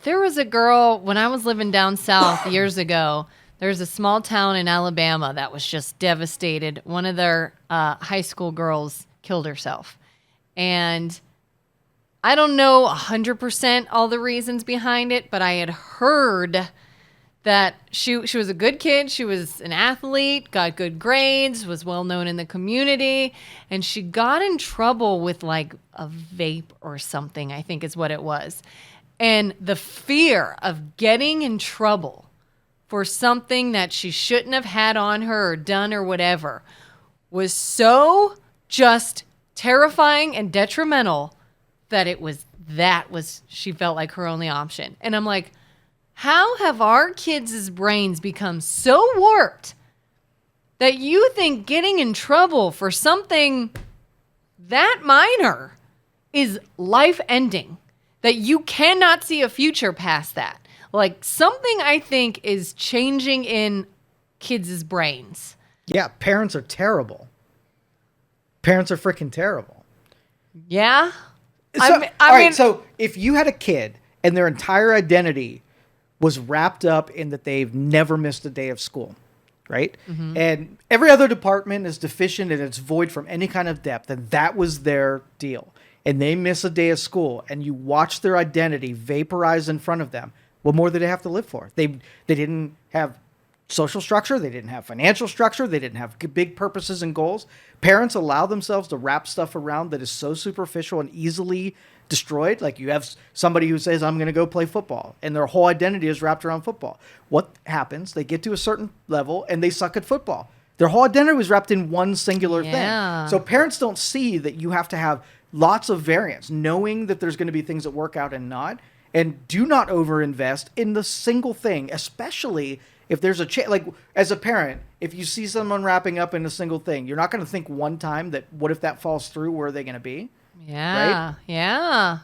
There was a girl when I was living down south years ago. There's a small town in Alabama that was just devastated. One of their high school girls killed herself. And I don't know 100% all the reasons behind it, but I had heard that she was a good kid. She was an athlete, got good grades, was well known in the community, and she got in trouble with like a vape or something, I think is what it was. And the fear of getting in trouble for something that she shouldn't have had on her or done or whatever was so just terrifying and detrimental that she felt like her only option. And I'm like, how have our kids' brains become so warped that you think getting in trouble for something that minor is life-ending, that you cannot see a future past that? Like, something I think is changing in kids' brains. Yeah, parents are terrible. Parents are freaking terrible. Yeah? So if you had a kid and their entire identity was wrapped up in that they've never missed a day of school, right? Mm-hmm. And every other department is deficient and it's void from any kind of depth, and that was their deal. And they miss a day of school, and you watch their identity vaporize in front of them. What more did they have to live for? They didn't have social structure. They didn't have financial structure. They didn't have big purposes and goals. Parents allow themselves to wrap stuff around that is so superficial and easily destroyed. Like, you have somebody who says, I'm going to go play football, and their whole identity is wrapped around football. What happens? They get to a certain level and they suck at football. Their whole identity was wrapped in one singular thing. So parents don't see that you have to have lots of variance, knowing that there's going to be things that work out and not. And do not overinvest in the single thing, especially if there's a like, as a parent, if you see someone wrapping up in a single thing, you're not going to think one time that, what if that falls through? Where are they going to be? Yeah. Right? Yeah.